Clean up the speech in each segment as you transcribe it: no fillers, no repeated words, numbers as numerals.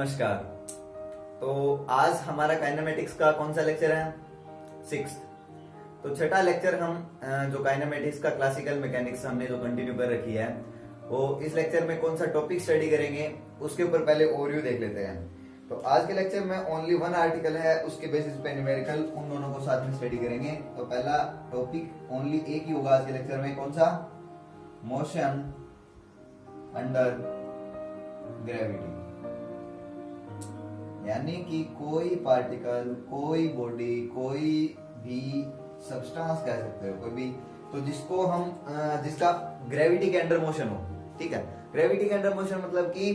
नमस्कार। तो आज हमारा काइनेमेटिक्स का कौन सा लेक्चर है? 6th। तो छठा लेक्चर हम जो काइनेमेटिक्स का क्लासिकल मैकेनिक्स हमने जो कंटिन्यू कर रखी है, वो इस लेक्चर में कौन सा टॉपिक स्टडी करेंगे उसके ऊपर पहले ओवरव्यू देख लेते हैं। तो आज के लेक्चर में ओनली वन आर्टिकल है, उसके बेसिस पे न्यूमेरिकल उन दोनों को साथ में स्टडी करेंगे। तो पहला टॉपिक ओनली एक ही होगा आज के लेक्चर में, कौन सा? Motion under gravity. यानी कि कोई पार्टिकल, कोई बॉडी, कोई भी सब्सटेंस कह सकते हो, कोई भी, तो जिसको हम जिसका ग्रेविटी के अंडर मोशन हो। ठीक है, ग्रेविटी के अंडर मोशन मतलब कि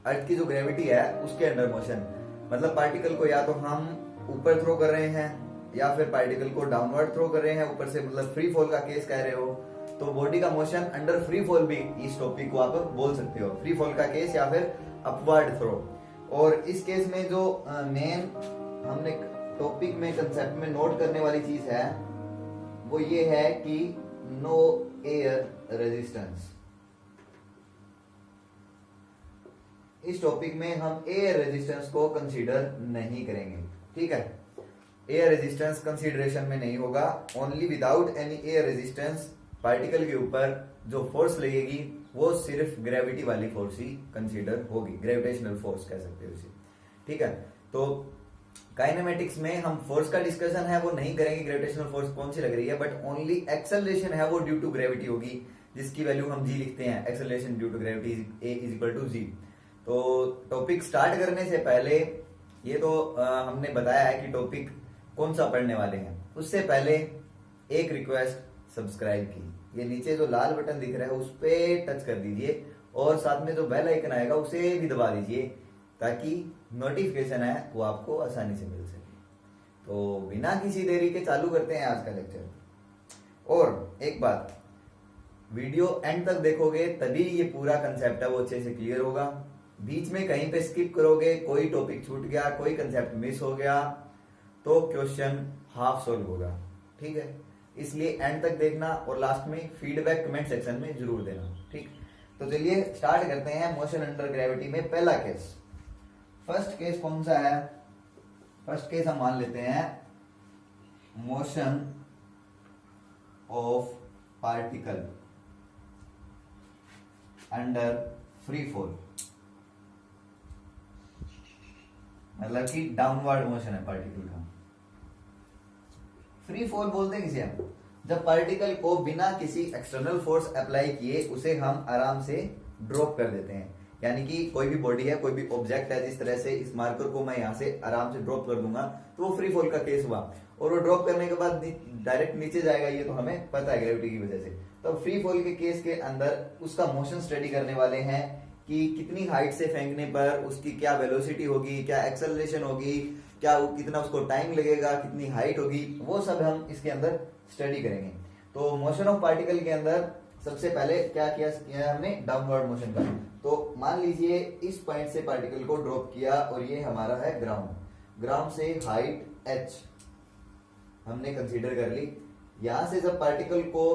अर्थ की जो ग्रेविटी है उसके अंडर मोशन, मतलब पार्टिकल को या तो हम ऊपर थ्रो कर रहे हैं या फिर पार्टिकल को डाउनवर्ड थ्रो कर रहे हैं ऊपर से, मतलब फ्री फॉल का केस कह रहे हो, तो बॉडी का मोशन अंडर फ्री फॉल भी इस टॉपिक को आप बोल सकते हो, फ्री फॉल का केस या फिर अपवर्ड थ्रो। और इस केस में जो मेन हमने टॉपिक में कंसेप्ट में नोट करने वाली चीज है वो ये है कि नो एयर रेजिस्टेंस। इस टॉपिक में हम एयर रेजिस्टेंस को कंसीडर नहीं करेंगे। ठीक है, एयर रेजिस्टेंस कंसीडरेशन में नहीं होगा। Only without any air resistance particle के ऊपर जो फोर्स लगेगी वो सिर्फ ग्रेविटी वाली फोर्स ही कंसीडर होगी, ग्रेविटेशनल फोर्स कह सकते हो इसे। ठीक है, तो काइनेमेटिक्स में हम फोर्स का डिस्कशन है वो नहीं करेंगे, ग्रेविटेशनल फोर्स कौन सी लग रही है, बट ओनली एक्सेलरेशन है वो ड्यू टू ग्रेविटी होगी, जिसकी वैल्यू हम जी लिखते हैं, acceleration due to gravity a is equal to g. तो टॉपिक स्टार्ट करने से पहले ये तो हमने बताया है कि टॉपिक कौन सा पढ़ने वाले हैं, उससे पहले एक रिक्वेस्ट, सब्सक्राइब की, ये नीचे जो लाल बटन दिख रहा है उस पर टच कर दीजिए और साथ में जो बेल आइकन आएगा उसे भी दबा दीजिए ताकि नोटिफिकेशन है वो आपको आसानी से मिल सके। तो बिना किसी देरी के चालू करते हैं आज का लेक्चर। और एक बात, वीडियो एंड तक देखोगे तभी ये पूरा कंसेप्ट है वो अच्छे से क्लियर होगा। बीच में कहीं पे स्किप करोगे, कोई टॉपिक छूट गया, कोई कंसेप्ट मिस हो गया, तो क्वेश्चन हाफ सोल्व होगा। ठीक है, इसलिए एंड तक देखना और लास्ट में फीडबैक कमेंट सेक्शन में जरूर देना। ठीक, तो चलिए स्टार्ट करते हैं। मोशन अंडर ग्रेविटी में पहला केस, फर्स्ट केस कौन सा है? फर्स्ट केस हम मान लेते हैं motion of particle under free fall, मतलब कि डाउनवर्ड मोशन है पार्टिकल का। फ्री फॉल बोलते हैं किसे हम? जब पार्टिकल को बिना किसी एक्सटर्नल फोर्स अप्लाई किए उसे हम आराम से ड्रॉप कर देते हैं। यानी कि कोई भी बॉडी है, कोई भी ऑब्जेक्ट है, जिस तरह से इस मार्कर को मैं यहां से आराम से ड्रॉप कर दूंगा तो वो फ्री फॉल का केस हुआ, और वो ड्रॉप करने के बाद डायरेक्ट नीचे जाएगा, ये तो हमें पता है ग्रेविटी की वजह से। तो फ्री फॉल के केस के अंदर उसका मोशन स्टडी करने वाले हैं कि कितनी हाइट से फेंकने पर उसकी क्या वेलोसिटी होगी, क्या एक्सेलरेशन होगी, क्या कितना उसको टाइम लगेगा, कितनी हाइट होगी, वो सब हम इसके अंदर स्टडी करेंगे। तो मोशन ऑफ पार्टिकल के अंदर सबसे पहले क्या किया हमने? डाउनवर्ड मोशन का। तो मान लीजिए इस पॉइंट से पार्टिकल को ड्रॉप किया और ये हमारा है ग्राउंड। ग्राउंड से हाइट h हमने कंसीडर कर ली। यहां से जब पार्टिकल को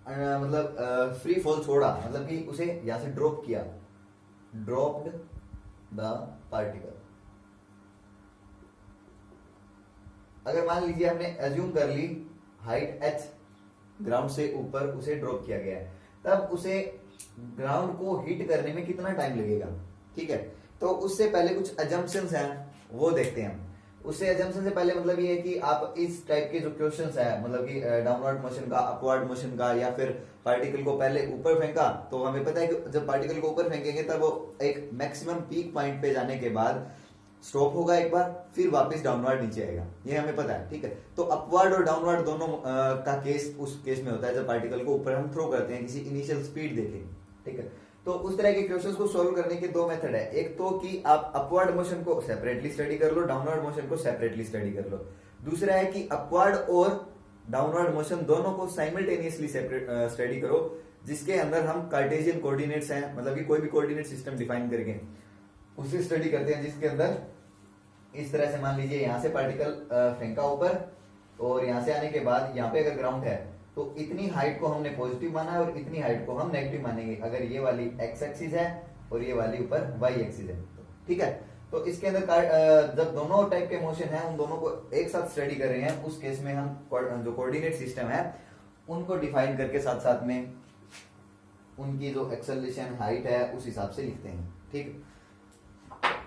मतलब फ्री फॉल छोड़ा, मतलब कि उसे यहां से ड्रॉप किया, ड्रॉप्ड द पार्टिकल। अगर मान लीजिए हमने एज्यूम कर ली हाइट h, ग्राउंड से ऊपर उसे ड्रॉप किया गया है, तब उसे ग्राउंड को हिट करने में कितना टाइम लगेगा। ठीक है, तो उससे पहले कुछ अजम्पशंस हैं वो देखते हैं। उससे अजम्पशन से पहले मतलब ये है कि आप इस टाइप के जो क्वेश्चंस है, मतलब कि डाउनवर्ड मोशन का, अपवर्ड मोशन का, या फिर पार्टिकल को पहले ऊपर फेंका, तो हमें पता है कि जब पार्टिकल को ऊपर फेंकेंगे तब वो एक मैक्सिमम पीक पॉइंट पे जाने के बाद स्टॉप होगा एक बार, फिर वापस डाउनवर्ड नीचे आएगा, ये हमें पता है। ठीक है, तो अपवर्ड और डाउनवर्ड दोनों का केस उस केस में होता है जब पार्टिकल को ऊपर हम थ्रो करते हैं किसी इनिशियल स्पीड देके। ठीक है, तो उस तरह के क्वेश्चंस को सॉल्व करने के दो मेथड है। एक तो कि आप अपवर्ड मोशन को सेपरेटली स्टडी कर लो, डाउनवर्ड मोशन को सेपरेटली स्टडी कर लो। दूसरा है कि अपवर्ड और डाउनवर्ड मोशन दोनों को साइमल्टेनियसली सेपरेट स्टडी करो, जिसके अंदर हम कार्टेशियन कोऑर्डिनेट्स हैं, मतलब कि कोई भी कोऑर्डिनेट सिस्टम डिफाइन करके उसे स्टडी करते हैं, जिसके अंदर इस तरह से मान लीजिए यहां से पार्टिकल फेंका ऊपर और यहां से आने के बाद यहाँ पे अगर ग्राउंड है तो इतनी हाइट को हमने पॉजिटिव माना है और इतनी हाइट को हम नेगेटिव मानेंगे, अगर ये वाली एक्स एक्सिस है और ये वाली ऊपर वाई एक्सिस है। ठीक है, तो इसके अंदर जब दोनों टाइप के मोशन है उन दोनों को एक साथ स्टडी कर रहे हैं, उस केस में हम जो कोऑर्डिनेट सिस्टम है उनको डिफाइन करके साथ साथ में उनकी जो एक्सेलरेशन हाइट है उस हिसाब से लिखते हैं। ठीक,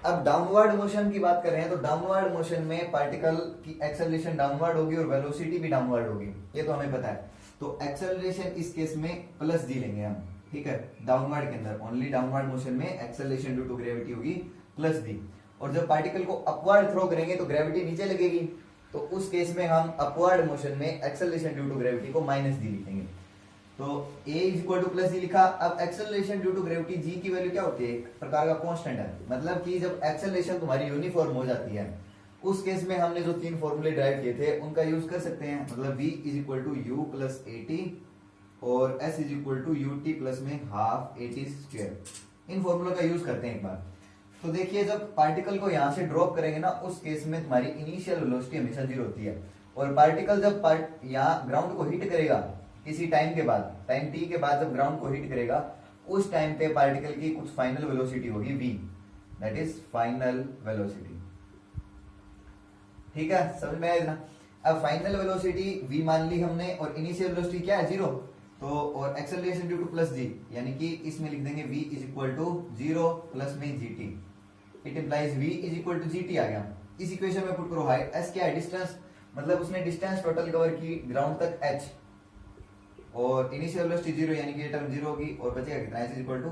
अब डाउनवर्ड मोशन की बात कर रहे हैं तो डाउनवर्ड मोशन में पार्टिकल की एक्सेलरेशन डाउनवर्ड होगी और वेलोसिटी भी डाउनवर्ड होगी, ये तो हमें पता है। तो एक्सेलरेशन इस केस में प्लस दी लेंगे हम, ठीक है, डाउनवर्ड के अंदर ओनली डाउनवर्ड मोशन में एक्सेलरेशन ड्यू टू ग्रेविटी होगी प्लस दी, और जब पार्टिकल को अपवर्ड थ्रो करेंगे तो ग्रेविटी नीचे लगेगी, तो उस केस में हम अपवर्ड मोशन में एक्सेलरेशन ड्यू टू ग्रेविटी को माइनस दी लिखेंगे। तो a is equal to plus D लिखा। अब acceleration due to gravity g की वैल्यू क्या होती है, एक प्रकार का कांस्टेंट है, मतलब कि जब एक्सेलरेशन तुम्हारी यूनिफॉर्म हो जाती है उस केस में हमने जो 3 फॉर्मूले ड्राइव किए थे उनका यूज कर सकते हैं, मतलब v is equal to u plus a t और s is equal to u t plus में हाफ एटी स्क्वायर, इन फॉर्मूलों का यूज करते हैं एक बार। तो देखिए जब पार्टिकल को यहाँ से ड्रॉप करेंगे ना उस केस में तुम्हारी इनिशियल वेलोसिटी हमेशा 0 होती है, और पार्टिकल जब यहाँ ग्राउंड को हिट करेगा किसी टाइम के बाद, टाइम t के बाद जब ग्राउंड को हिट करेगा उस टाइम पे पार्टिकल की कुछ फाइनल वेलोसिटी होगी v, that is final velocity. ठीक है, समझ में आया ना। अब फाइनल वेलोसिटी v मान ली हमने और इनिशियल वेलोसिटी क्या है 0, तो और acceleration due to plus g, यानी कि इसमें लिख देंगे v is equal to 0 plus में gt, it implies v is equal to gt आ गया। इस इक्वेशन में पुट करो हाइट s क्या है, डिस्टेंस, मतलब उसने डिस्टेंस टोटल कवर की ग्राउंड तक h, और इनिशियल वेलोसिटी 0 यानी कि ये टर्म 0 होगी, और बचेगा कितना, h is equal to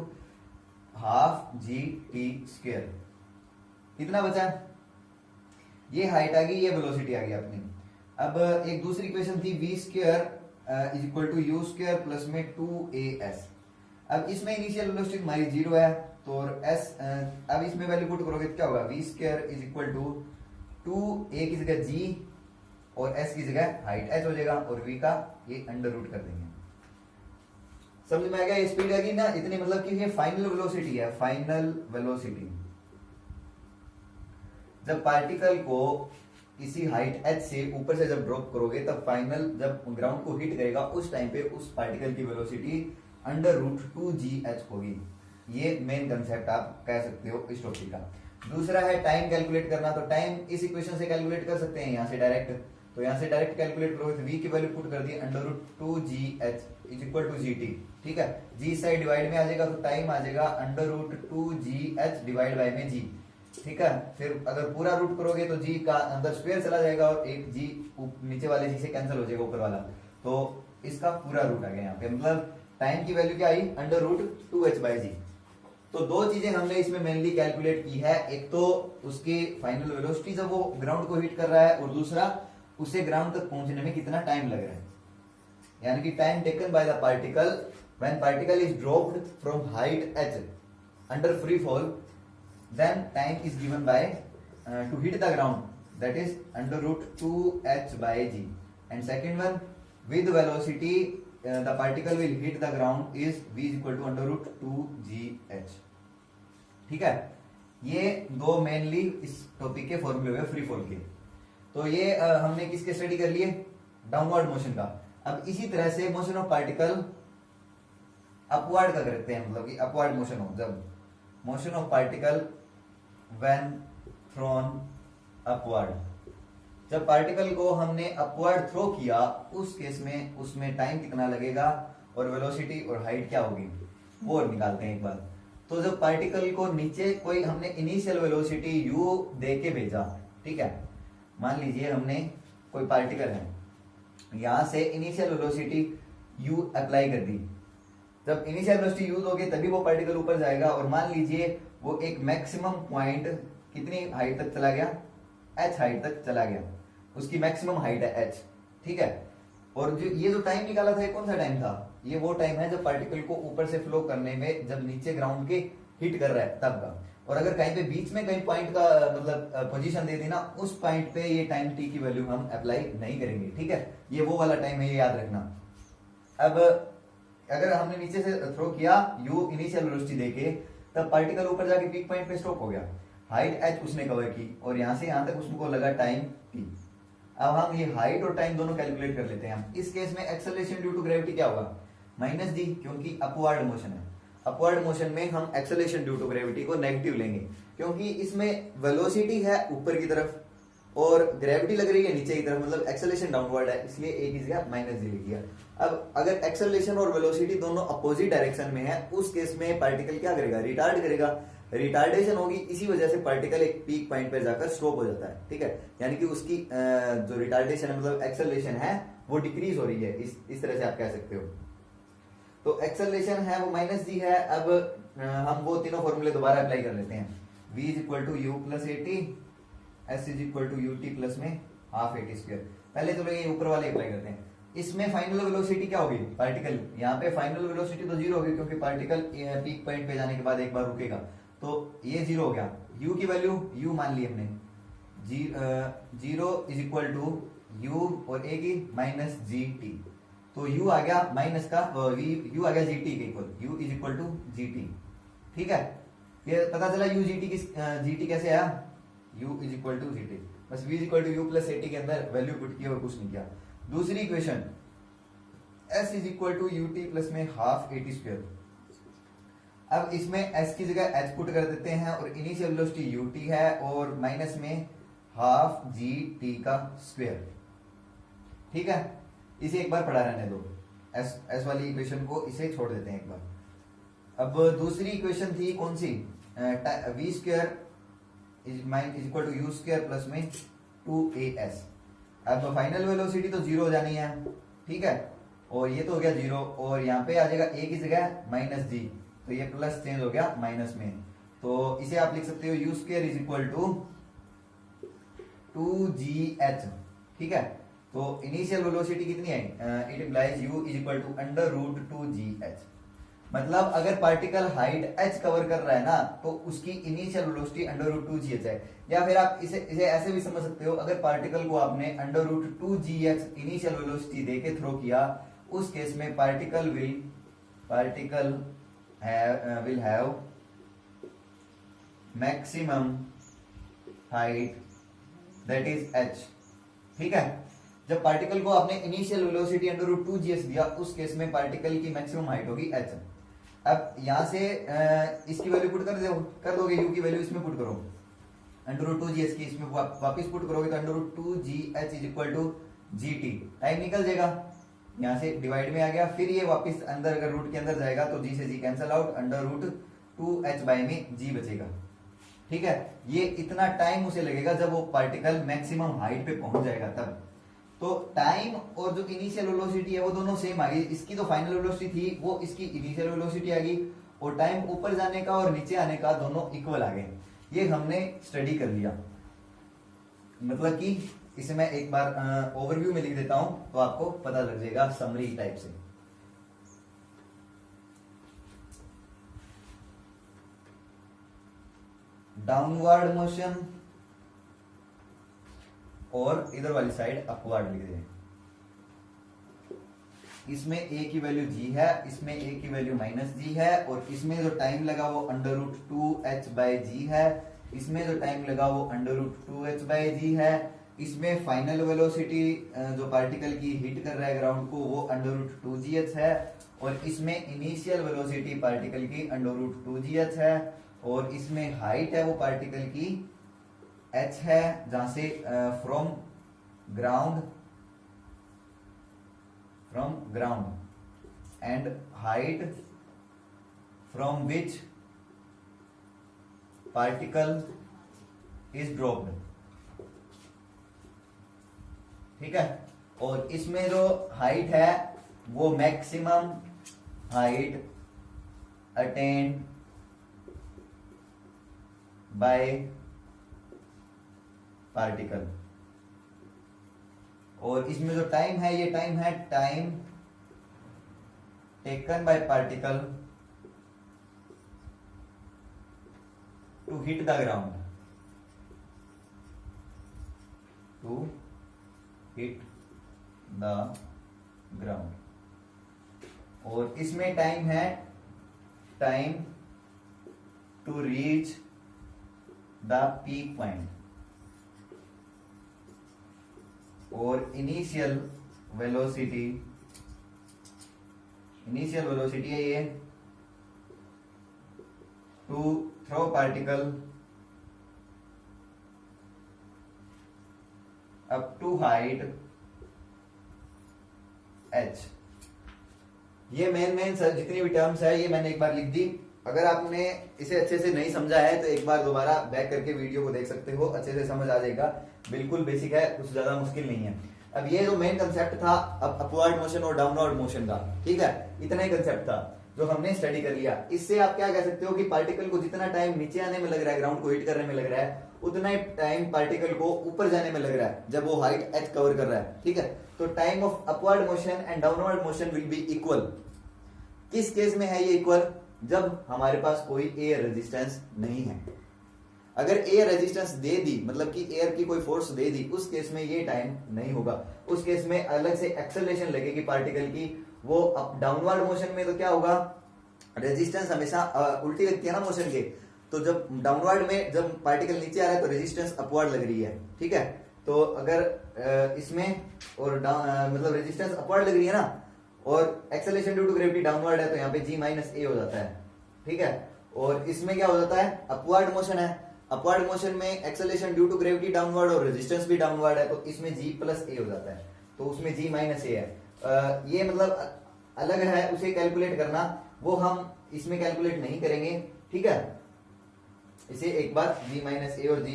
half g t square. कितना बचा, ये हाइट आ गई, ये वेलोसिटी आ गई अपनी। अब एक दूसरी इक्वेशन थी v square is equal to u square plus में 2as। अब इसमें इनिशियल वेलोसिटी हमारी 0 है, तो s अब इसमें वैल्यू पुट करोगे तो क्या होगा, v square is equal to 2a की जगह g और s की जगह हाइट h हो जाएगा, और v का ये अंडर रूट कर देंगे। समझ में आ गया, ये स्पीड आ गई ना इतनी, मतलब कि ये फाइनल वेलोसिटी है, फाइनल वेलोसिटी। जब पार्टिकल को किसी हाइट h से ऊपर से जब ड्रॉप करोगे तब फाइनल जब ग्राउंड को हिट करेगा उस टाइम पे उस पार्टिकल की वेलोसिटी अंडर रूट 2gh होगी। ये मेन कंसेप्ट आप कह सकते हो इस टॉपिक का। दूसरा है टाइम कैलकुलेट करना, तो टाइम इस इक्वेशन से कैलकुलेट कर सकते हैं यहाँ से डायरेक्ट, तो यहाँ से डायरेक्ट कैलकुलेट करोगे तो v की वैल्यू पुट कर दी under root 2gh is equal to gt, ठीक है, g साइड डिवाइड में आ जाएगा तो टाइम आ जाएगा under root 2gh divide by में g, ठीक है। फिर अगर पूरा रूट करोगे तो g का अंदर स्क्वायर चला जाएगा और एक g नीचे वाले g से कैंसिल हो जाएगा ऊपर वाला, तो इसका पूरा रूट आ गया यहाँ पे, मतलब टाइम की वैल्यू क्या आई अंडर रूट 2h बाई जी। तो दो चीजें हमने इसमें मेनली कैलकुलेट की है, एक तो उसकी फाइनल वेलोसिटी जब वो ग्राउंड को हिट कर रहा है, और दूसरा उसे ग्राउंड तक पहुंचने में कितना टाइम लग रहा है, यानी कि time taken by the particle when particle is dropped from height h under free fall, then time is given by to hit the ground, that is under root 2h by g, and second one with velocity the particle will hit the ground is v is equal to under root 2gh। ठीक है, ये दो mainly इस topic के फॉर्मूले हुए free fall के। तो ये हमने किसके स्टडी कर लिए, डाउनवर्ड मोशन का। अब इसी तरह से मोशन ऑफ पार्टिकल अपवर्ड का करते हैं, मतलब कि अपवर्ड मोशन हो, जब motion of particle when throne upward, जब पार्टिकल को हमने अपवर्ड थ्रो किया उस केस में उसमें टाइम कितना लगेगा और वेलोसिटी और हाइट क्या होगी वो निकालते हैं एक बार। तो जब पार्टिकल को नीचे कोई हमने इनिशियल वेलोसिटी u दे के भेजा, ठीक है, मान लीजिए हमने कोई पार्टिकल है, यहां से इनिशियल वेलोसिटी u अप्लाई कर दी, जब इनिशियल वेलोसिटी u दोगे तभी वो पार्टिकल ऊपर जाएगा, और मान लीजिए वो एक मैक्सिमम पॉइंट कितनी हाइट तक चला गया, h हाइट तक चला गया, उसकी मैक्सिमम हाइट है h, ठीक है। और जो ये जो टाइम निकाला था ये कौन सा टाइम था, ये वो टाइम है जब पार्टिकल को ऊपर से फ्लो करने में जब नीचे ग्राउंड के हिट कर रहा है तब का। और अगर कहीं पे बीच में कहीं पॉइंट का मतलब पोजीशन दे दी ना, उस पॉइंट पे ये टाइम t की वैल्यू हम अप्लाई नहीं करेंगे, ठीक है, ये वो वाला टाइम है, ये याद रखना। अब अगर हमने नीचे से थ्रो किया u इनिशियल वेलोसिटी देके, तब पार्टिकल ऊपर जाके पीक पॉइंट पे स्टॉप हो गया, हाइट h उसने कवर की और यहां से यहां तक उसको लगा टाइम t। अब हम ये हाइट और टाइम दोनों कैलकुलेट कर लेते हैं। हम इस केस में एक्सेलरेशन ड्यू टू ग्रेविटी क्या होगा, माइनस डी, क्योंकि अपवर्ड मोशन है। अपवर्ड मोशन में हम एक्सेलरेशन ड्यू टू ग्रेविटी को नेगेटिव लेंगे, क्योंकि इसमें वेलोसिटी है ऊपर की तरफ और ग्रेविटी लग रही है नीचे की तरफ, मतलब एक्सेलरेशन डाउनवर्ड है, इसलिए ए की जगह माइनस जी लिख दिया। अब अगर एक्सेलरेशन और वेलोसिटी दोनों अपोजिट डायरेक्शन में है, उस केस में पार्टिकल क्या करेगा, रिटार्ड करेगा, रिटार्डेशन होगी, इसी वजह से पार्टिकल एक पीक पॉइंट पर जाकर स्टॉप हो जाता है। ठीक है, यानी कि उसकी जो रिटार्डेशन है मतलब एक्सेलरेशन है वो डिक्रीज हो रही है, इस तरह से आप कह सकते हो। तो एक्सेलरेशन है वो माइनस जी है। अब हम वो तीनों फॉर्मूले दोबारा अप्लाई कर लेते हैं। v is equal to u plus a t, s is equal to u t plus में हाफ ए टी स्क्वायर। पहले तो ये ऊपर वाले अप्लाई करते हैं। इसमें फाइनल वेलोसिटी क्या होगी, पार्टिकल यहाँ पे फाइनल वेलोसिटी तो जीरो होगी क्योंकि पार्टिकल पीक पॉइंट पे जाने के बाद एक बार रुकेगा, तो ये जीरो हो गया। u की वैल्यू u मान ली हमने, zero is equal to u और a की माइनस जी टी, तो u आ गया माइनस का u आ गया जी टी के equal, u is equal to g t. ठीक है, ये पता चला u जी टी की जी टी कैसे आया, u is equal to g t, बस v is equal to u plus a t के अंदर वैल्यू पुट किया और कुछ नहीं किया। दूसरी equation s is equal to u t plus में हाफ ए टी स्क्वायर। अब इसमें s की जगह h पुट कर देते हैं और इनिशियल वेलोसिटी ut है और माइनस में हाफ जी टी का स्क्वायर। ठीक है, इसे एक बार पढ़ा रहने दो, s वाली इक्वेशन को इसे छोड़ देते हैं एक बार। अब दूसरी इक्वेशन थी कौन सी, v square is equal to u square plus में 2as। अब फाइनल वेलोसिटी तो जीरो हो जानी है, ठीक है, और ये तो हो गया जीरो, और यहाँ पे आ जाएगा a की जगह माइनस जी, तो ये प्लस चेंज हो गया माइनस में, तो इसे आप लिख सकते हो u square is equal to g h. ठीक है, तो इनिशियल वेलोसिटी कितनी है, it implies u is equal to under root 2gh। मतलब अगर पार्टिकल हाइट h कवर कर रहा है ना, तो उसकी initial velocity under root 2gh है। या फिर आप इसे ऐसे भी समझ सकते हो, अगर पार्टिकल को आपने under root 2gh initial velocity देके थ्रो किया, उस केस में particle will have maximum height that is h। ठीक है, जब पार्टिकल को आपने initial velocity under root 2gh दिया, उस केस में पार्टिकल की मैक्सिमम हाइट होगी h। अब यहां से इसकी वैल्यू पुट कर दोगे, u की वैल्यू इसमें पुट करो, अंडर रूट 2gh की इसमें वापस पुट करोगे तो under root 2gh is equal to gt, time निकल जाएगा, यहाँ से डिवाइड में आ गया, फिर ये वापस अंदर अगर रूट के अंदर जाएगा तो g से g cancel out, under root 2h by में g बचेगा। ठीक है, ये इतना टाइम उसे लगेगा जब वो पार्टिकल मैक्सिमम हाइट पे पहुंच जाएगा तब। तो टाइम और जो इनिशियल वेलोसिटी है वो दोनों सेम आ गई, इसकी तो फाइनल वेलोसिटी थी, वो इसकी इनिशियल वेलोसिटी आ गई, और टाइम ऊपर जाने का और नीचे आने का दोनों इक्वल आ गए। ये हमने स्टडी कर लिया, मतलब कि इसे मैं एक बार ओवरव्यू में लिख देता हूं तो आपको पता लग जाएगा समरी टाइप से। डाउनवर्ड मोशन और इधर वाली साइड अपवर्ड लिख दें। इसमें a की वैल्यू g है, इसमें a की वैल्यू माइनस जी है, और इसमें जो टाइम लगा वो अंडर रूट 2h बाई जी है, इसमें जो टाइम लगा वो अंडर रूट 2h बाई जी है, इसमें फाइनल वेलोसिटी जो पार्टिकल की हिट कर रहा है ग्राउंड को वो अंडर रूट 2gh है, और इसमें इनिशियल वेलोसिटी पार्टिकल की अंडर रूट 2gh है, और इसमें हाइट है वो पार्टिकल की h है, जहां से from ground and height from which particle is dropped. ठीक है, और इसमें जो हाइट है वो maximum height attained by particle, और इसमें जो टाइम है ये टाइम है time taken by particle to hit the ground, to hit the ground, और इसमें टाइम है time to reach the peak point, और इनिशियल वेलोसिटी है ये to throw particle up to height h। ये मेन जितनी भी टर्म्स है ये मैंने एक बार लिख दी। अगर आपने इसे अच्छे से नहीं समझा है तो एक बार दोबारा बैक करके वीडियो को देख सकते हो, अच्छे से समझ आ जाएगा। बिल्कुल बेसिक है, कुछ ज्यादा मुश्किल नहीं है। अब ये जो मेन कंसेप्ट था अपवर्ड मोशन और डाउनवर्ड मोशन का, ठीक है, इतना ही कंसेप्ट था जो हमने स्टडी कर लिया। इससे आप क्या कह सकते हो कि पार्टिकल को जितना टाइम नीचे आने में लग रहा है, ग्राउंड को हिट करने में लग रहा है, उतना ही टाइम पार्टिकल को ऊपर जाने में लग रहा है जब वो हाइट h कवर कर रहा है, ठीक है। तो time of upward motion and downward motion will be equal. किस केस में है ये इक्वल? जब हमारे पास कोई एयर रेजिस्टेंस नहीं है। अगर एयर रेजिस्टेंस दे दी, मतलब कि एयर की कोई फोर्स दे दी, उस केस में ये टाइम नहीं होगा। उस केस में अलग से एक्सेलरेशन लगेगी पार्टिकल की। वो अब डाउनवर्ड मोशन में तो क्या होगा, रेजिस्टेंस हमेशा उल्टी लगती है ना मोशन के। तो जब डाउनवर्ड में जब पार्टिकल नीचे आ रहा है तो रेजिस्टेंस अपवर्ड लग रही है, ठीक है। तो अगर इसमें और मतलब रेजिस्टेंस अपवर्ड लग रही है ना, और acceleration due to gravity downward है, तो यहाँ पे g माइनस ए हो जाता है, ठीक है। और इसमें क्या हो जाता है, अपवर्ड मोशन है। अपवर्ड मोशन में acceleration due to gravity downward और रेजिस्टेंस भी डाउनवर्ड है, तो इसमें g प्लस ए हो जाता है, तो उसमें g माइनस ए है। ये मतलब अलग है, उसे कैलकुलेट करना, वो हम इसमें कैलकुलेट नहीं करेंगे, ठीक है। इसे एक बार g माइनस ए और g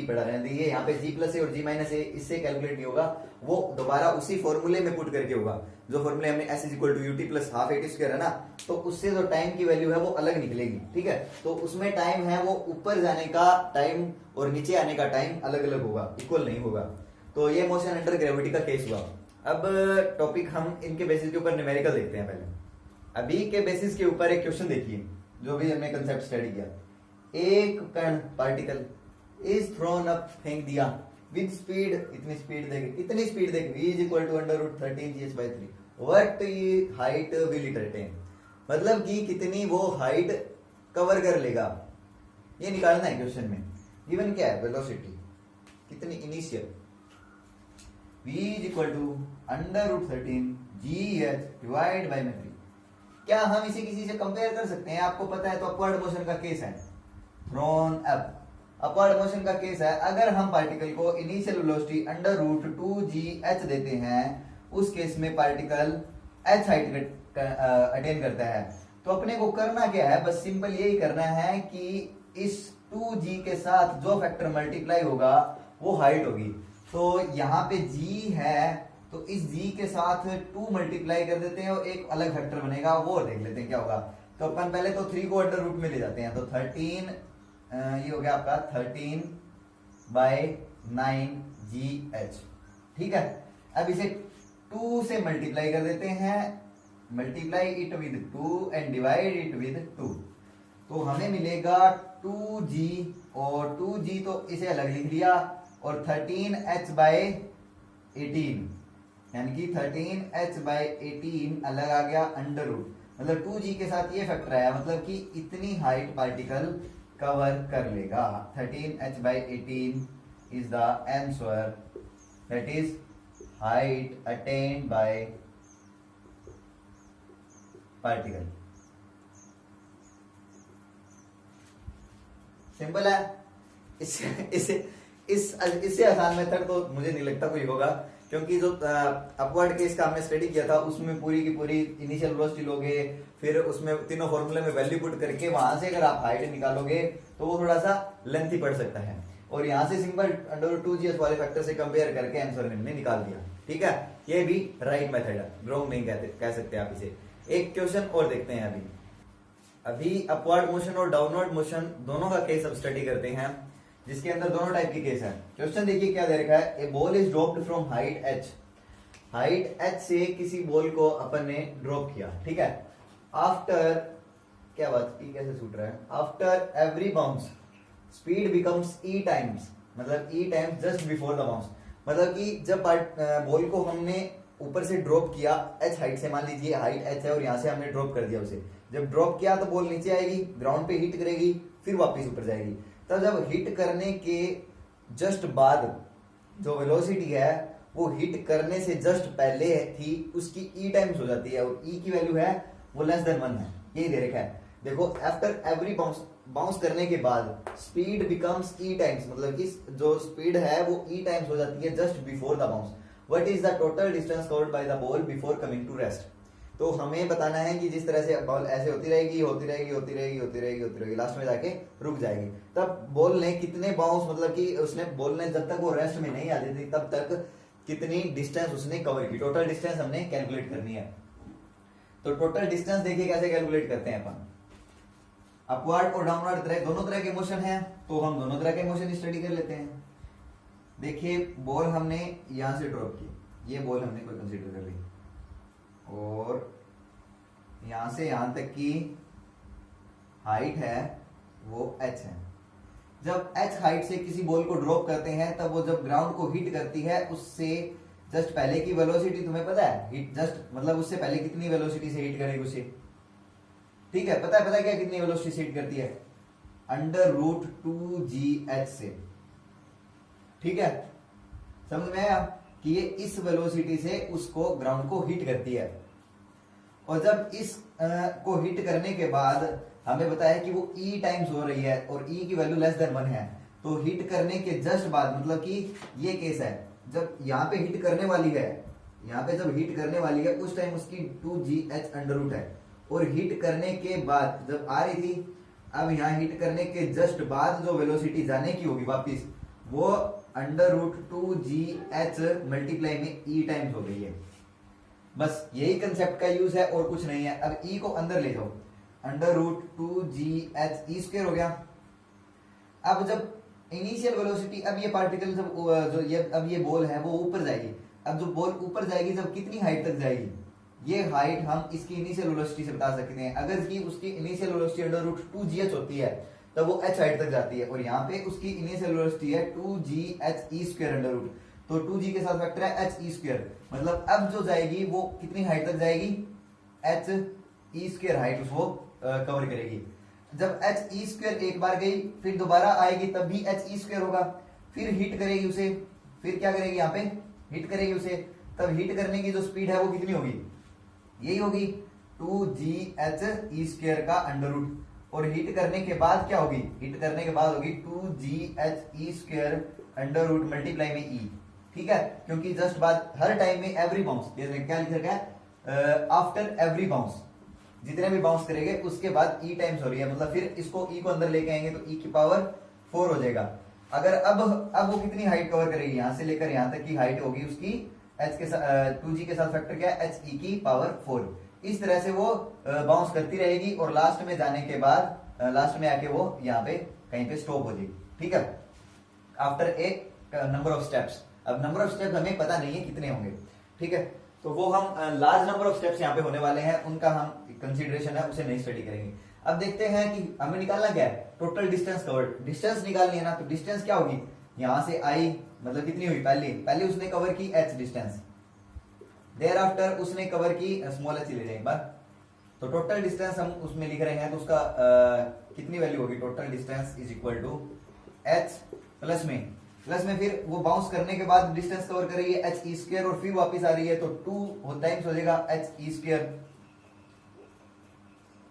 पढ़ा रहे हैं, ये यहाँ पे g प्लस ए और g माइनस ए, इससे कैलकुलेट नहीं होगा, वो दोबारा उसी फॉर्मूले में पुट करके होगा जो फॉर्मूले हमने s is equal to u t plus half a t square है ना, तो उससे जो टाइम की वैल्यू है वो अलग निकलेगी, ठीक है। तो उसमें टाइम है वो ऊपर जाने का टाइम और नीचे आने का टाइम अलग अलग होगा, इक्वल नहीं होगा। तो ये मोशन अंडर ग्रेविटी का केस हुआ। अब टॉपिक हम इनके बेसिस के ऊपर न्यूमेरिकल देखते हैं। पहले अभी के बेसिस के ऊपर एक क्वेश्चन देखिए जो भी हमने कंसेप्ट स्टडी किया। एक कण पार्टिकल इज थ्रोन अप, फेंक दिया, विद स्पीड, इतनी स्पीड देख v is equal to under root 13gh/3, what height will it attain, मतलब कि कितनी वो हाइट कवर कर लेगा, ये निकालना है क्वेश्चन में। गिवन क्या है, वेलोसिटी कितनी initial, v is equal to under root 13gh divide by में 3। क्या हम इसे किसी से कंपेयर कर सकते हैं? आपको पता है तो अपवर्ड मोशन का केस है, थ्रोन अप, अपवर्ड मोशन का केस है। अगर हम पार्टिकल को initial velocity under root 2gh देते हैं, उस केस में पार्टिकल h हाइट अटेन करता है। तो अपने को करना क्या है, बस सिंपल यही करना है कि इस 2g के साथ जो फैक्टर मल्टीप्लाई होगा वो हाइट होगी। तो यहाँ पे g है, तो इस g के साथ 2 मल्टीप्लाई कर देते हैं और एक अलग फैक्टर बनेगा, वो देख लेते हैं क्या होगा। तो अपन पहले तो 3 को अंडर रूट में ले जाते हैं, तो 13 ये हो गया आपका 13/9gh, ठीक है। अब इसे 2 से मल्टीप्लाई कर देते हैं, multiply it with 2 and divide it with 2, तो हमें मिलेगा 2g, और 2g तो इसे अलग लिख लिया, और 13h/18 यानी कि 13h/18 अलग आ गया अंडर रूट, मतलब 2g के साथ ये फैक्टर आया, मतलब कि इतनी हाइट पार्टिकल कवर कर लेगा। 13h/18 is the answer, that is height attained by particle। Simple है। इससे आसान मेथड तो मुझे नहीं लगता कोई होगा, क्योंकि जो अपवर्ड केस का हमने स्टडी किया था उसमें पूरी की पूरी इनिशियल वेलोसिटी लोगे, फिर उसमें तीनों फॉर्मूले में वैल्यू पुट करके वहां से अगर आप हाइट निकालोगे तो वो थोड़ा सा लेंथी पड़ सकता है, और यहाँ से सिंपल अंडर 2gh वाले फैक्टर से कंपेयर करके आंसर हमने निकाल दिया, ठीक है। ये भी राइट मेथड है, रॉन्ग नहीं कह सकते आप इसे। एक क्वेश्चन और देखते हैं। अभी अपवर्ड मोशन और डाउनवर्ड मोशन दोनों का केस अब स्टडी करते हैं, जिसके अंदर दोनों टाइप की केस है। क्वेश्चन देखिए क्या दे रखा है, a ball is dropped from height h, height h से किसी बॉल को अपन ने ड्रॉप किया, ठीक है। आफ्टर, क्या बात की कैसे छूट रहा है, after every bounce speed becomes e times, मतलब e times just before the bounce, मतलब कि जब बॉल को हमने ऊपर से ड्रॉप किया h हाइट से, मान लीजिए हाइट h है और यहाँ से हमने ड्रॉप कर दिया उसे, जब ड्रॉप किया तो बॉल नीचे आएगी, ग्राउंड पे हिट करेगी, फिर वापस ऊपर जाएगी। तब जब हिट करने के जस्ट बाद जो वेलोसिटी है वो हिट करने से जस्ट पहले थी, उसकी e टाइम्स हो जाती है, और e की वैल्यू है वो लेस देन 1 है, यही दे रखा है। देखो आफ्टर एवरी बाउंस करने के बाद स्पीड बिकम्स ई टाइम्स, मतलब इस जो स्पीड है वो ई टाइम्स हो जाती है just before the bounce. What is the total distance covered by the ball before coming to rest. तो हमें बताना है कि जिस तरह से बॉल ऐसे होती रहेगी होती रहेगी होती रहेगी होती रहेगी होती रहेगी, लास्ट में जाके रुक जाएगी, तब बॉल ने कितने बाउंस, मतलब कि उसने बॉल ने जब तक वो रेस्ट में नहीं आती थी तब तक कितनी डिस्टेंस उसने कवर की, टोटल डिस्टेंस हमने कैलकुलेट करनी है। तो टोटल डिस्टेंस देखिए कैसे कैलकुलेट करते हैं अपन। अपवर्ड और डाउनवर्ड तरह दोनों तरह के मोशन है, तो हम दोनों तरह के मोशन स्टडी कर लेते हैं। देखिए बॉल हमने यहां से ड्रॉप की, ये बॉल हमने कोई कंसीडर कर ली, और यहां से यहां तक की हाइट है वो h है। जब h हाइट से किसी बॉल को ड्रॉप करते हैं तब वो जब ग्राउंड को हिट करती है उससे जस्ट पहले की वेलोसिटी तुम्हें पता है, हिट जस्ट मतलब उससे पहले कितनी वेलोसिटी से हिट करेगी उसे, ठीक है पता है क्या कितनी वेलोसिटी से हिट करती है, √2gh से, ठीक है समझ में आया कि ये इस वेलोसिटी से उसको ग्राउंड को हिट करती है। और जब इस को हिट करने के बाद हमें बताया कि वो ई टाइम्स हो रही है और ई की वैल्यू लेस देन 1 है, तो हिट करने के जस्ट बाद, मतलब कि ये केस है जब यहाँ पे हिट करने वाली है, यहाँ पे जब हिट करने वाली है उस टाइम उसकी 2gh अंडर रूट है, और हिट करने के बाद जब आ रही थी, अब यहाँ हिट करने के जस्ट बाद जो वेलोसिटी जाने की होगी वापिस वो √2gh मल्टीप्लाई में ई टाइम्स हो गई है। बस यही कंसेप्ट का यूज है और कुछ नहीं है। अब ई को अंदर ले जाओ, √2gh ई स्क्वायर हो गया। अब जब इनिशियल वेलोसिटी, अब ये पार्टिकल जब अब ये बॉल है वो ऊपर जाएगी, अब जो बॉल ऊपर जाएगी जब कितनी हाइट तक जाएगी, ये हाइट हम इसकी इनिशियल वेलोसिटी से बता सकते हैं। अगर की उसकी इनिशियल वेलोसिटी √2gh होती है तब वो h हाइट तक जाती है, और यहाँ पे उसकी इनिशियल वेलोसिटी है 2gh E square under root, तो 2g के साथ फैक्टर है h ई स्क्वायर, मतलब अब जो जाएगी वो कितनी हाइट तक जाएगी, h ई स्क्वायर हाइट उसको कवर करेगी। जब h ई स्क्वायर एक बार गई फिर दोबारा आएगी तब भी h ई स्क्वायर होगा, फिर हिट करेगी उसे, फिर क्या करेगी यहाँ पे हिट करेगी उसे, तब हिट करने की जो स्पीड है वो कितनी होगी, यही होगी 2gh ई स्क्वायर का अंडर रूट, और हिट करने के बाद क्या होगी, हिट करने के बाद होगी 2gh E square under root multiply में ई, ठीक है, क्योंकि जस्ट बाद हर टाइम में एवरी बाउंस, क्या लिख रखा है, आफ्टर एवरी बाउंस, जितने भी बाउंस करेंगे उसके बाद ई टाइम्स हो रही है, मतलब फिर इसको ई को अंदर लेके आएंगे तो ई की पावर 4 हो जाएगा। अगर अब वो कितनी हाइट कवर करेगी, यहां से लेकर यहां तक की हाइट होगी उसकी h के साथ 2g के साथ फैक्टर क्या है, h e की पावर 4। इस तरह से वो बाउंस करती रहेगी और लास्ट में जाने के बाद लास्ट में आके वो यहाँ पे कहीं पे स्टॉप हो जाएगी, ठीक है, after a number of steps. अब नंबर ऑफ स्टेप्स हमें पता नहीं है कितने होंगे, ठीक है, तो वो हम लार्ज नंबर ऑफ स्टेप्स यहाँ पे होने वाले हैं, उनका हम कंसीडरेशन है उसे नहीं स्टडी करेंगे। अब देखते हैं कि हमें निकालना क्या है, टोटल डिस्टेंस कवर्ड, डिस्टेंस निकालनी है ना, तो डिस्टेंस क्या होगी, यहां से आई मतलब कितनी हुई, पहले उसने कवर की h डिस्टेंस, देयर आफ्टर उसने कवर की स्मॉल h ले जाए एक बार, तो टोटल डिस्टेंस हम उसमें लिख रहे हैं तो उसका कितनी वैल्यू होगी, total distance is equal to h plus में फिर वो बाउंस करने के बाद डिस्टेंस कवर कर रही है h ई स्क्वायर और फिर वापस आ रही है तो 2 टाइम्स हो जाएगा h ई स्क्वायर,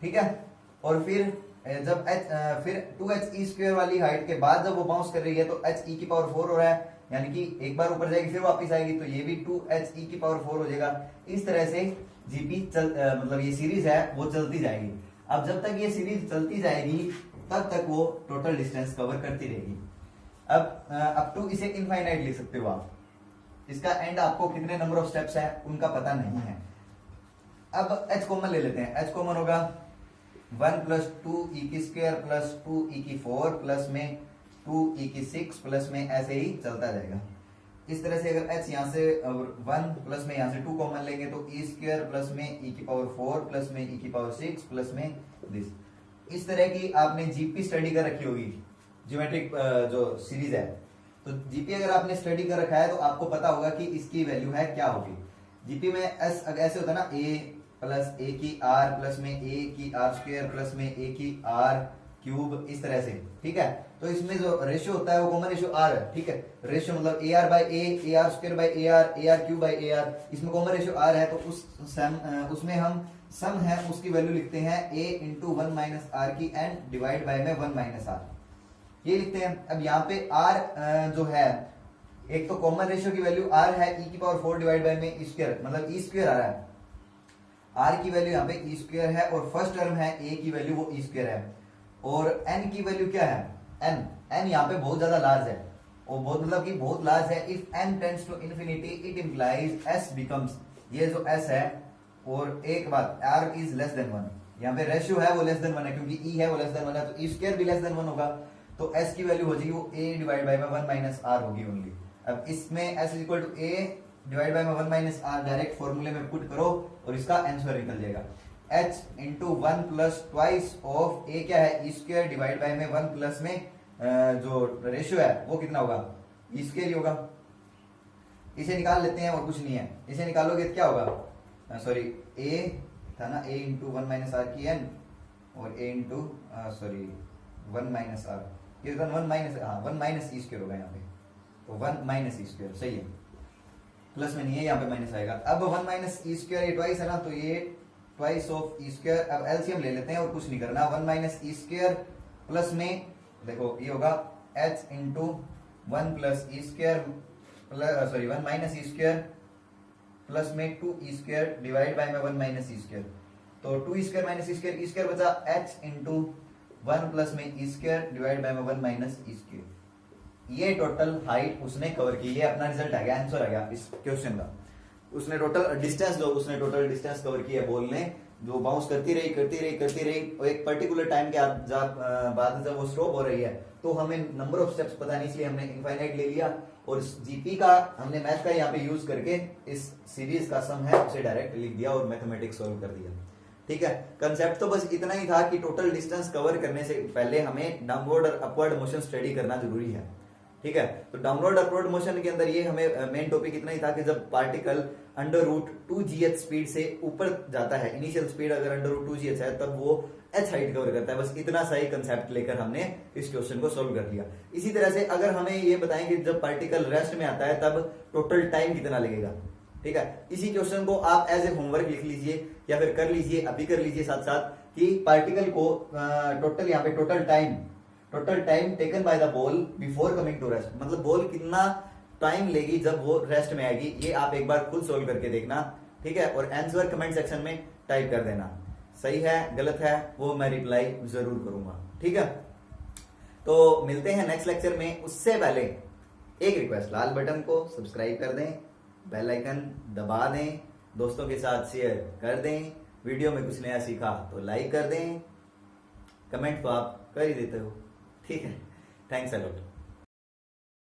ठीक है, और फिर जब फिर 2h ई स्क्वायर वाली हाइट के बाद जब वो बाउंस कर रही है तो h ई की पावर 4 हो रहा है, यानी कि एक बार ऊपर जाएगी फिर वापस आएगी तो ये भी 2h ई की पावर 4 हो जाएगा। इस तरह से जीपी मतलब ये सीरीज है वो चलती जाएगी। अब जब तक ये सीरीज चलती जाएगी तब तक वो टोटल डिस्टेंस कवर करती रहेगी। अब अप टू इसे इनफाइनाइट लिख सकते हो आप, इसका एंड आपको कितने नंबर ऑफ स्टेप्स है उनका पता नहीं है। अब h कॉमन ले लेते हैं, h कॉमन होगा 1 प्लस 2 ई की स्क्वायर प्लस 2 ई की 4 प्लस में 2 ई की 6 प्लस में ऐसे ही चलता जाएगा। इस तरह से अगर h यहाँ से 1 प्लस में यहाँ से 2 कॉमन लेंगे तो ई स्क्वायर प्लस में ई की पावर 4 प्लस में ई की पावर 6 प्लस में दिस। इस तरह की आपने जीपी स्टडी कर रखी होगी, ज्योमेट्रिक जो सीरीज है, तो जीपी अगर आपने स्टडी कर रखा है तो आपको पता होगा कि इसकी वैल्यू है क्या होगी। जीपी में एस ऐसे होता है ना, ए प्लस ए की आर प्लस में ए की आर स्क्वायर प्लस में ए की आर क्यूब, इस तरह से, ठीक है। तो इसमें जो रेशियो होता है वो कॉमन रेशियो आर है, ठीक है। रेशियो मतलब A R by A R square by A R cube by A R, इसमें कॉमन रेशियो आर है, तो उसमें हम सम है उसकी वैल्यू लिखते हैं a into one minus r की एन डिवाइड बाय में वन माइनस आर, ये लिखते हैं। अब यहाँ पे r जो है, एक तो कॉमन रेशियो की वैल्यू r है e की पावर 4 डिवाइड बाय में e स्क्वायर, मतलब e स्क्वायर आ रहा है, r की वैल्यू यहाँ पे e स्क्वायर है, और फर्स्ट टर्म है a की वैल्यू वो e स्क्वायर है, और n की वैल्यू क्या है, n यहाँ पे बहुत ज्यादा लार्ज है, और बहुत मतलब कि बहुत लार्ज है। If n tends to infinity it implies s becomes, ये जो s है, और एक बात r इज लेस देन 1, यहाँ पे रेशियो है वो लेस देन 1 है, क्योंकि e है वो लेस देन 1 है, तो e स्क्वायर भी लेस देन 1 होगा, तो s की वैल्यू हो जाएगी वो a डिवाइड बाय में 1 माइनस r होगी ओनली। अब इसमें s is equal to a divide by में 1 माइनस r डायरेक्ट फॉर्मूले में पुट करो और इसका आंसर निकल जाएगा h into 1 plus twice of a क्या है, e स्क्वायर डिवाइड बाय में 1 प्लस में जो रेशियो है वो कितना होगा, e स्क्वायर ही होगा। इसे निकाल लेते हैं और कुछ नहीं है, इसे निकालोगे तो क्या होगा, सॉरी a था ना, a इंटू 1 माइनस आर की n, और a into sorry 1 minus r, ये 1 माइनस, हाँ 1 माइनस ई स्क्वायर होगा यहाँ पे, तो 1 माइनस ई स्क्वायर सही है, प्लस में नहीं है यहाँ पे माइनस आएगा। अब 1 माइनस ई स्क्वायर ये ट्वाइस है ना, तो ये ट्वाइस ऑफ ई स्क्वायर, अब एलसीएम ले लेते हैं और कुछ नहीं करना, 1 माइनस ई स्क्वायर प्लस में देखो ये होगा h into 1 plus E square, sorry 1 minus E square plus में 2 ई स्क्वायर डिवाइड बाय में 1 माइनस ई स्क्वायर, तो 2 E square minus E square, E square बचा h इंटू 1 प्लस में E square divide by में 1 minus E square. ये total height उसने cover की, ये अपना रिजल्ट आ गया, आंसर आ गया इस क्वेश्चन का। उसने टोटल डिस्टेंस कवर की है बॉल ने, जो बाउंस करती रही और एक पर्टिकुलर टाइम के बाद जब वो स्टॉप हो रही है, तो हमें नंबर ऑफ स्टेप्स पता नहीं, इसलिए हमने इनफाइनाइट ले लिया, और जीपी का हमने मैथ का यहाँ पे यूज करके इस सीरीज का सम है उसे डायरेक्ट लिख दिया और मैथमेटिक्स सॉल्व कर दिया। ठीक है, कंसेप्ट तो बस इतना ही था कि टोटल डिस्टेंस कवर करने से पहले हमें डाउनवर्ड और अपवर्ड मोशन स्टडी करना जरूरी है। ठीक है, तो डाउनवर्ड अपवर्ड मोशन के अंदर ये हमें मेन टॉपिक इतना ही था कि जब particle under root 2gh speed से ऊपर जाता है, इनिशियल स्पीड अगर अंडर रूट 2gh है, तब वो h हाइट कवर करता है। बस इतना सही कंसेप्ट लेकर हमने इस क्वेश्चन को सोल्व कर लिया। इसी तरह से अगर हमें ये बताएं कि जब पार्टिकल रेस्ट में आता है तब टोटल टाइम कितना लगेगा। ठीक है, इसी क्वेश्चन को आप एज ए होमवर्क लिख लीजिए या फिर कर लीजिए, अभी कर लीजिए साथ साथ, कि पार्टिकल को टोटल यहाँ पे total time taken by the ball before coming to rest, मतलब बॉल कितना टाइम लेगी जब वो रेस्ट में आएगी, ये आप एक बार खुद सोल्व करके देखना। ठीक है, और आंसर कमेंट सेक्शन में टाइप कर देना, सही है गलत है वो मैं रिप्लाई जरूर करूंगा। ठीक है, तो मिलते हैं नेक्स्ट लेक्चर में। उससे पहले एक रिक्वेस्ट, लाल बटन को सब्सक्राइब कर दें, बेल आइकन दबा दें, दोस्तों के साथ शेयर कर दें, वीडियो में कुछ नया सीखा तो लाइक कर दें, कमेंट तो आप कर ही देते हो। ठीक है, थैंक्स अ लॉट।